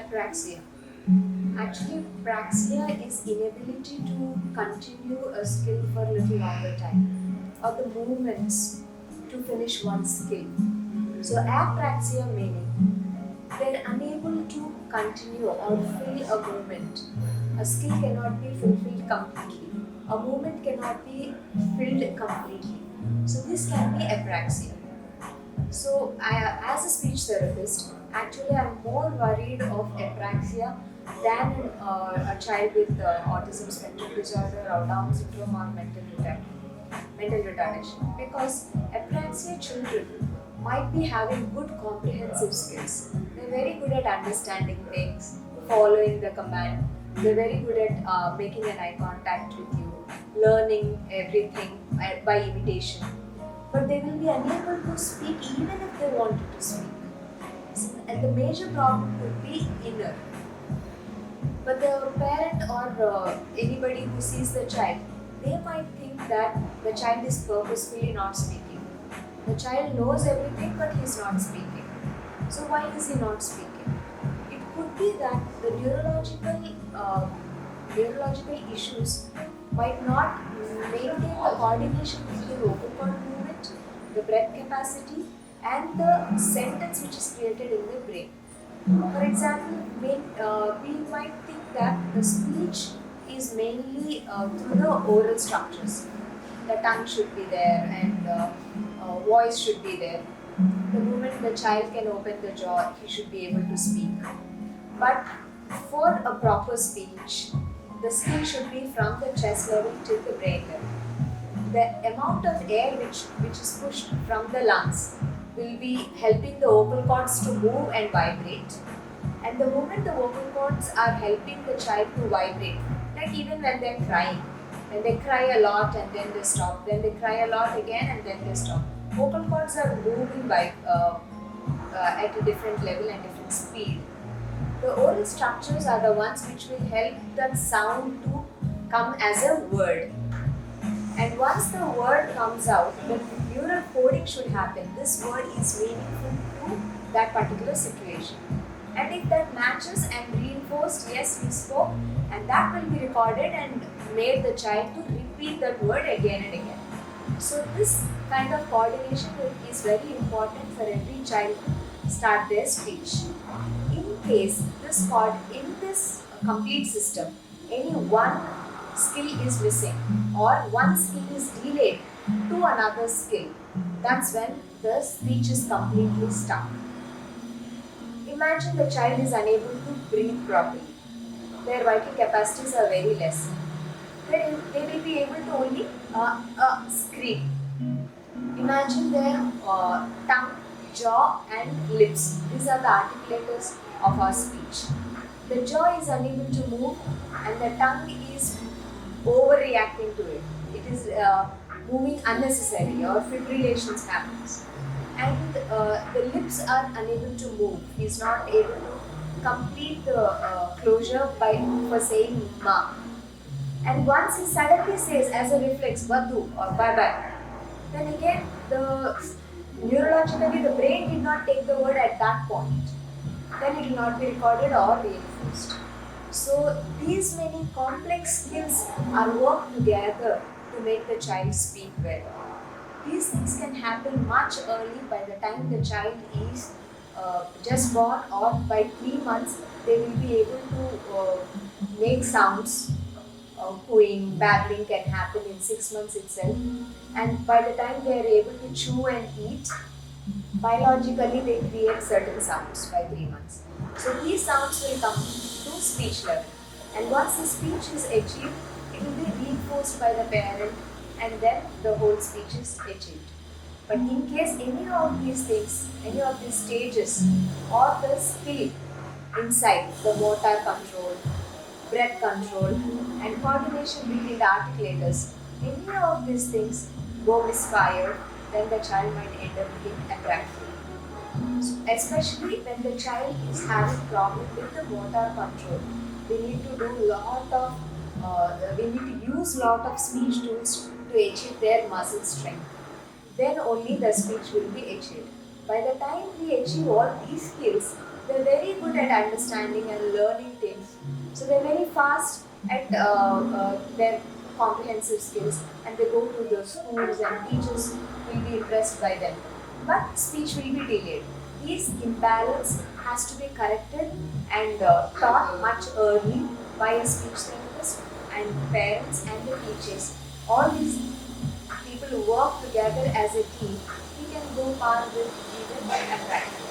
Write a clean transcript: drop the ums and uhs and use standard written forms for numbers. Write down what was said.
Apraxia. Actually, praxia is inability to continue a skill for a little longer time, or the movements to finish one skill. So, apraxia meaning they're unable to continue or fill a movement. A skill cannot be fulfilled completely. A movement cannot be filled completely. So, this can be apraxia. So, as a speech therapist, actually, I'm more worried of apraxia than a child with autism spectrum disorder or Down syndrome or mental retardation, because apraxia children might be having good comprehensive skills. They're very good at understanding things, following the command. They're very good at making an eye contact with you, learning everything by imitation, but they will be unable to speak even if they wanted to speak. And the major problem would be inner. But the parent or anybody who sees the child, they might think that the child is purposefully not speaking. The child knows everything but he is not speaking. So why is he not speaking? It could be that the neurological issues might not maintain the coordination between the vocal cord movement, the breath capacity, and the sentence which is created in the brain. For example, we might think that the speech is mainly through the oral structures. The tongue should be there and voice should be there. The moment the child can open the jaw, he should be able to speak. But for a proper speech, the skill should be from the chest level till the brain level. The amount of air which is pushed from the lungs will be helping the vocal cords to move and vibrate. And the moment the vocal cords are helping the child to vibrate, like even when they're crying, when they cry a lot and then they stop, then they cry a lot again and then they stop. Vocal cords are moving by at a different level and different speed. The oral structures are the ones which will help that sound to come as a word. And once the word comes out, the neural coding should happen. This word is meaningful to that particular situation. And if that matches and reinforced, yes, we spoke, and that will be recorded and made the child to repeat that word again and again. So this kind of coordination is very important for every child to start their speech. In case in this complete system, any one skill is missing or one skill is delayed to another skill, that's when the speech is completely stuck. Imagine the child is unable to breathe properly. Their vital capacities are very less. They will be able to only scream. Imagine their tongue, jaw and lips. These are the articulators of our speech. The jaw is unable to move and the tongue is overreacting to it. It is moving unnecessarily or fibrillations happens. And the lips are unable to move. He is not able to complete the closure for saying ma. And once he suddenly says as a reflex Vadu or bye bye, then again neurologically the brain did not take the word at that point. Then it will not be recorded or reinforced. So these many complex skills are worked together to make the child speak well. These things can happen much early by the time the child is just born, or by 3 months they will be able to make sounds. Cooing, babbling can happen in 6 months itself, and by the time they are able to chew and eat, biologically they create certain sounds by 3 months. So these sounds will come to speech level, and once the speech is achieved, it will be reinforced by the parent, and then the whole speech is achieved. But in case any of these things, any of these stages or the skill inside the motor control, breath control and coordination between the articulators, any of these things go misfired, then the child might end up being apraxia. So especially when the child is having problem with the motor control, we need to use lot of speech tools to achieve their muscle strength. Then only the speech will be achieved. By the time we achieve all these skills, they're very good at understanding and learning things. So they're very fast at their comprehensive skills, and they go to the schools and teachers will be impressed by them. But speech will be delayed. These imbalance has to be corrected and taught much early by a speech therapist and parents and the teachers. All these people work together as a team. We can go far with even Apraxia.